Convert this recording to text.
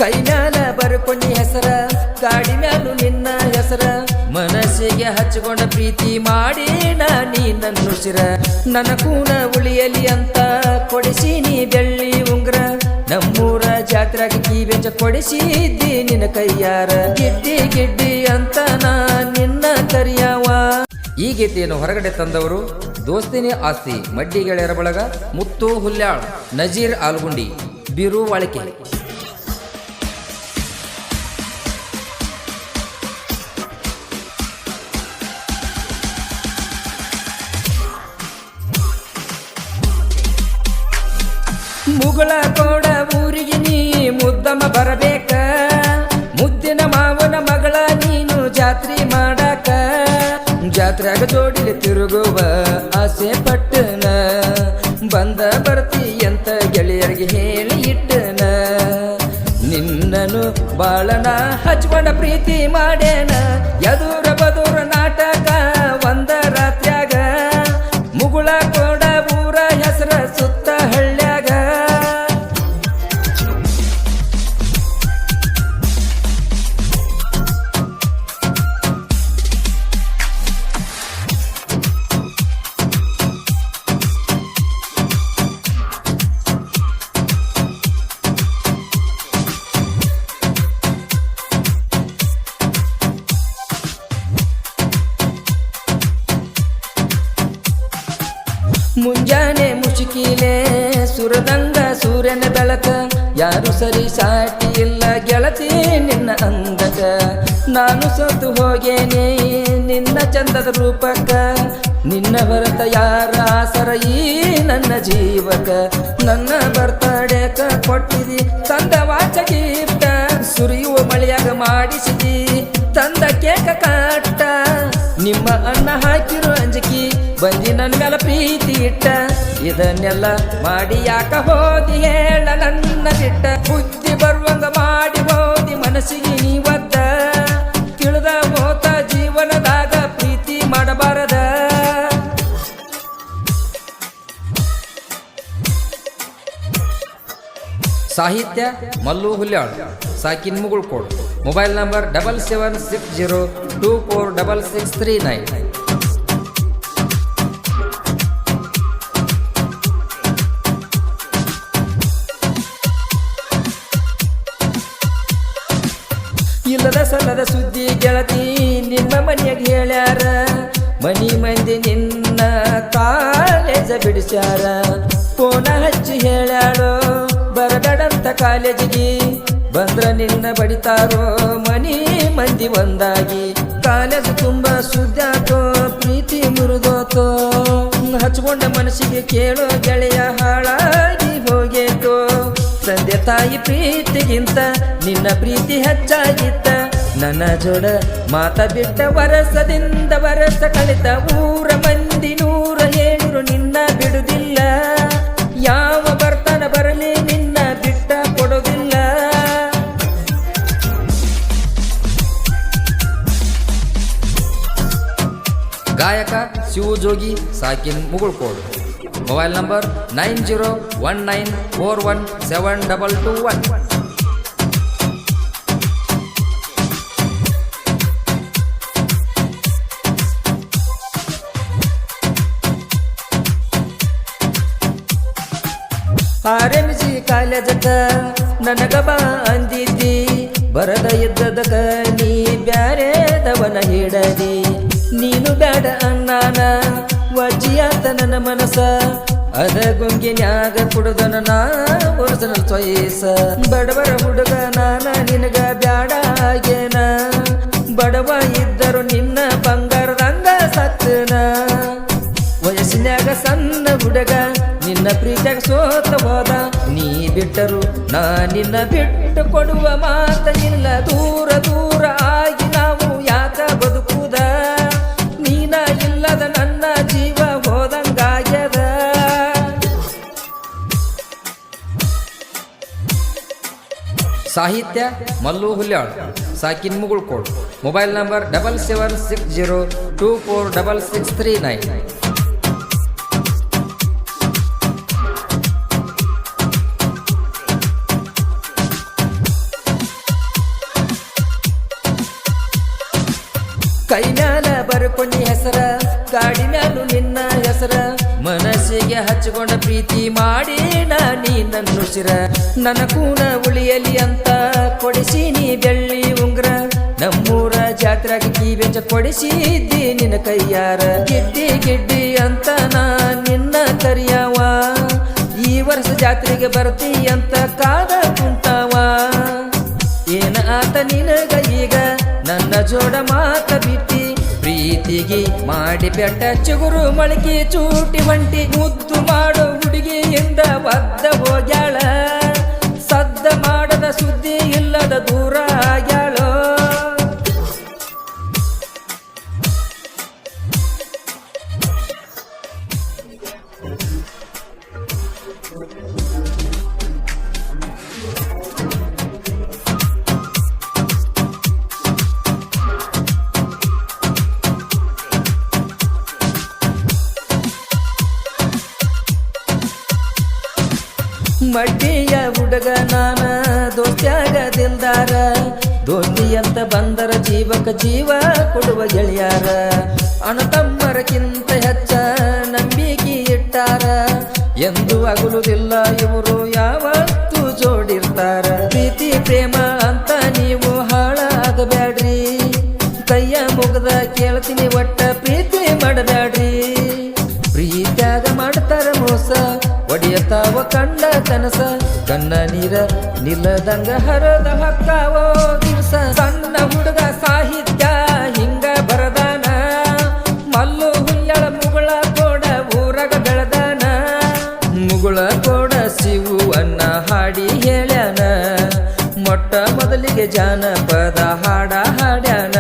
ಕೈ ಮ್ಯಾಲ ಬರ್ಕೊಂಡಿ ಹೆಸರ, ಗಾಡಿ ಮ್ಯಾಲು ನಿನ್ನ ಹೆಸರ, ಮನಸ್ಸಿಗೆ ಹಚ್ಕೊಂಡ ಪ್ರೀತಿ ಮಾಡಿ ನೀ ನನ್ನುಸಿರ. ನನ್ನ ಕೂನ ಉಳಿಯಲಿ ಅಂತ ಕೊಡಿಸೀನಿ ಬೆಳ್ಳಿ ಉಂಗ್ರ, ನಮ್ಮೂರ ಜಾತ್ರೆಗೆ ಕಿವೆಂಚ ಕೊಡಿಸಿದ್ದಿ ನಿನ್ನ ಕೈಯಾರ. ಗಿಡ್ಡಿ ಗಿಡ್ಡಿ ಅಂತ ನಾ ನಿನ್ನ ಕರಿಯವ. ಈ ಗೀತೆಯನ್ನು ಹೊರಗಡೆ ತಂದವರು ದೋಸ್ತಿನಿ ಆಸ್ತಿ ಮಡ್ಡಿ ಗೆಳೆಯರ ಬಳಗ, ಮುತ್ತು ಹುಲ್ಯಾಳ್, ನಜೀರ್ ಆಲ್ಗುಂಡಿ, ಬಿರು ವಾಳಿಕೆ. ಮುಗಳ ಕೋಡ ಊರಿಗೆ ನೀ ಮುದ್ದಮ್ಮ ಬರಬೇಕ, ಮುದ್ದಿನ ಮಾವನ ಮಗಳ ನೀನು ಜಾತ್ರೆ ಮಾಡಾಕ. ಜಾತ್ರೆಗ ಜೋಡಿಲಿ ತಿರುಗುವ ಆಸೆ ಪಟ್ಟನ, ಬಂದ ಬರ್ತಿ ಅಂತ ಗೆಳೆಯರಿಗೆ ಹೇಳಿ ಇಟ್ಟನ. ನಿನ್ನನು ಬಾಳನ ಹಚ್ಕೊಂಡ ಪ್ರೀತಿ ಮಾಡೇನ, ಎದುರ ಬದುರ ನಾಟಕ ಒಂದ ರಾತ್ರ್ಯಾಗ. ಮುಗುಳ ಕೋಡ ಊರ ಹೆಸರ ಸುತ್ತ ಹಳ್ಳ್ಯಾಗ. ಮುಂಜಾನೆ ಮುಸುಕಿಲೆ ಸುರದಂಗ ಸೂರ್ಯನ ಬೆಳಕ, ಯಾರು ಸರಿ ಸಾಟಿ ಇಲ್ಲ ಗೆಳತಿ ನಿನ್ನ ಅಂದಕ. ನಾನು ಸೋತು ಹೋಗೇನೆ ನಿನ್ನ ಚಂದದ ರೂಪಕ್ಕ, ನಿನ್ನ ಹೊರತ ಯಾರ ಆಸರ ಈ ನನ್ನ ಜೀವಕ. ನನ್ನ ಬರ್ತಡೇಕ ಕೊಟ್ಟಿದಿ ತಂದ ವಾಚ ಗಿಫ್ಟ, ಸುರಿಯುವ ಮಳೆಯಾಗ ಮಾಡಿಸಿದಿ ತಂದ ಕೇಕ ಕಾಟ. ನಿಮ್ಮ ಅಣ್ಣ ಹಾಕಿರೋ ಅಂಜಕಿ ಬಂದಿ ನನ್ನ ಮೇಲೆ ಪ್ರೀತಿ ಇಟ್ಟ, ಇದನ್ನೆಲ್ಲ ಮಾಡಿ ಯಾಕ ಹೋದಿ ಹೇಳ ನನ್ನ ಬಿಟ್ಟ. ಬುದ್ಧಿ ಬರುವಂಗ ಮಾಡಿ ಹೋದಿ ಮನಸ್ಸಿಗೆ ನೀವದ್ದ, ತಿಳಿದ ಹೋತ ಜೀವನದಾಗ ಪ್ರೀತಿ ಮಾಡಬಾರದ. ಸಾಹಿತ್ಯ ಮಲ್ಲು ಹುಲ್ಯಾಳ್, ಸಾಕಿನ್ ಮುಗುಳ್ಕೋಡ್. Mobile number 7760246639. ಇಲ್ಲದ ಸಲ್ಲದ ಸುದ್ದಿ ಗೆಳತಿ ನಿಮ್ಮ ಮನೆಯಾಗ ಹೇಳ್ಯಾರ, ಮನಿ ಮಂದಿ ನಿನ್ನ ಕಾಲೇಜ ಬಿಡಿಸ್ಯಾರ. ಫೋನ ಹಚ್ಚಿ ಹೇಳ್ಯಾಳೋ ಬರಬೇಡಂತ ಕಾಲೇಜಿಗೆ, ಬಂದ್ರ ನಿನ್ನ ಬಡಿತಾರೋ ಮನಿ ಮಂದಿ ಒಂದಾಗಿ. ಕಾಲೇಜ್ ತುಂಬ ಸುದ್ದಾತೋ ಪ್ರೀತಿ ಮುರಿದೋತೋ, ಹಚ್ಕೊಂಡ ಮನಸ್ಸಿಗೆ ಕೇಳೋ ಗೆಳೆಯ ಹಾಳಾಗಿ ಹೋಗೇತೋ. ತಂದೆ ತಾಯಿ ಪ್ರೀತಿಗಿಂತ ನಿನ್ನ ಪ್ರೀತಿ ಹೆಚ್ಚಾಗಿತ್ತ, ನನ್ನ ಜೋಡ ಮಾತ ಬಿಟ್ಟ ವರಸದಿಂದ ವರಸ ಕಳಿತ. ಊರ ಮಂದಿ 107 ನಿನ್ನ ಬಿಡುದಿಲ್ಲ, ಯಾವ ಬರ್ತಾನ ಬರಲಿ ನಿನ್ನ ಬಿಟ್ಟ ಕೊಡೋದಿಲ್ಲ. ಗಾಯಕ ಶಿವಜೋಗಿ, ಸಾಕಿನ್ ಮುಗುಳ್ಕೋಡ್. Mobile number 9019417221. RMG ಕಾಲೇಜಕ ನನಗ ಬಾ ಅಂದಿದ್ದಿ, ಬರದ ಇದ್ದದಕ ನೀ ಬ್ಯಾರೆದವನ ಹಿಡದಿ. ನೀನು ಬ್ಯಾಡ ಅಣ್ಣಾನ ವಜ್ಜಿಯಾತ ನನ್ನ ಮನಸ, ಅದ ಗುಂಗಿನ್ಯಾಗ ಕುಡುದನ ನಾ ಒರಿಜಿನಲ್ ಚಾಯ್ಸ. ಬಡವರ ಹುಡುಗ ನಾನ ನಿನಗ ಬ್ಯಾಡ ಆಗೇನ, ಬಡವ ಇದ್ದರು ನಿನ್ನ ಬಂಗಾರದಂಗ ಸತ್ತನ. ವಯಸ್ಸಿನ್ಯಾಗ ಸಣ್ಣ ಹುಡುಗ ನಿನ್ನ ಪ್ರೀತಿಯಾಗ ಸೋತ ಹೋದ, ನೀ ಬಿಟ್ಟರು ನಾ ನಿನ್ನ ಬಿಟ್ಟು ಕೊಡುವ ಮಾತ ಇಲ್ಲ. ದೂರ ದೂರ ಆಗಿ ನಾವು ಯಾಕ ಬದುಕುದ, ನೀನ ಇಲ್ಲದ ನನ್ನ ಜೀವ ಹೋದಂಗಾಗ್ಯದ. ಸಾಹಿತ್ಯ ಮಲ್ಲು ಹುಲ್ಯಾಳ್, ಸಾಕಿನ್ ಮುಗುಳ್ಕೋಡ್. Mobile number 7760246639. ಕೈ ಮ್ಯಾಲ ಬರ್ಕೊಂಡಿ ಹೆಸರ, ಗಾಡಿ ಮ್ಯಾಲು ನಿನ್ನ ಹೆಸರ, ಮನಸ್ಸಿಗೆ ಹಚ್ಕೊಂಡ ಪ್ರೀತಿ ಮಾಡಿ ನೀ ನನ್ನುಸಿರ. ನನ್ನ ಕೂನ ಉಳಿಯಲಿ ಅಂತ ಕೊಡಿಸೀನಿ ಬೆಳ್ಳಿ ಉಂಗ್ರ, ನಮ್ಮೂರ ಜಾತ್ರೆಗೆ ಕಿವೆಂಚ ಕೊಡಿಸಿದ್ದಿ ನಿನ್ನ ಕೈಯಾರ. ಗಿಡ್ಡಿ ಗಿಡ್ಡಿ ಅಂತ ನಾ ನಿನ್ನ ಕರಿಯವ, ಈ ವರ್ಷ ಜಾತ್ರೆಗೆ ಬರ್ತಿ ಅಂತ ಕಾದ ಕುಂತಾವ. ಏನ ಆತ ನಿನಗ ಈಗ ನನ್ನ ಜೋಡ ಮಾತ ಬಿಟ್ಟಿ, ಪ್ರೀತಿಗೆ ಮಾಡಿ ಬೆಟ್ಟ ಚಿಗುರು ಮೊಳಕೆ ಚೂಟಿ ಹೊಂಟಿ. ಮುದ್ದು ಮಾಡೋ ಹುಡುಗಿಯಿಂದ ಒದ್ದ ಹೋಗ್ಯಾಳ, ಸದ್ದ ಮಾಡದ ಸುದ್ದಿ ಇಲ್ಲದ ದೂರ ಆಗ್ಯಾಳೋ. ಮಡ್ಡಿಯ ಹುಡುಗ ನಾನ ದೋಸ್ತ್ಯಾಗ ದಿಲ್ದಾರ, ದೋಸ್ತಿ ಅಂತ ಬಂದರ ಜೀವಕ ಜೀವ ಕೊಡುವ ಗೆಳೆಯಾರ. ಅಣ್ಣತಮ್ಮರಕ್ಕಿಂತ ಹೆಚ್ಚ ನಂಬಿಕೆ ಇಟ್ಟಾರ, ಎಂದು ಅಗುಲುದಿಲ್ಲ ಇವರು ಯಾವತ್ತೂ ಜೋಡಿರ್ತಾರ. ಪ್ರೀತಿ ಪ್ರೇಮ ಅಂತ ನೀವು ಹಾಳಾಗಬ್ಯಾಡ್ರಿ, ಕೈಯ ಮುಗದ ಕೇಳ್ತೀನಿ ಒಟ್ಟ ಪ್ರೀತಿ ಮಾಡಬ್ಯಾಡ್ರಿ. ಪ್ರೀತ್ಯಾಗ ಮಾಡ್ತಾರ ಮೋಸ, ಒಡೆಯತಾವ ಕಂಡ ಕನಸ, ಕಣ್ಣ ನೀರ ನಿಲ್ಲದಂಗ ಹರದ ಹಕ್ಕಾವೋ ದಿವಸ. ಸಣ್ಣ ಹುಡುಗ ಸಾಹಿತ್ಯ ಹಿಂಗ ಬರದಾನ, ಮಲ್ಲು ಹುಲ್ಯಾಳ ಮುಗುಳ ಕೋಡ ಊರಾಗ ಬೆಳದಾನ. ಮುಗುಳ ಕೋಡ ಶಿವನ್ನ ಹಾಡಿ ಹೇಳ್ಯಾನ, ಮೊಟ್ಟ ಮೊದಲಿಗೆ ಜಾನಪದ ಹಾಡ ಹಾಡ್ಯಾನ.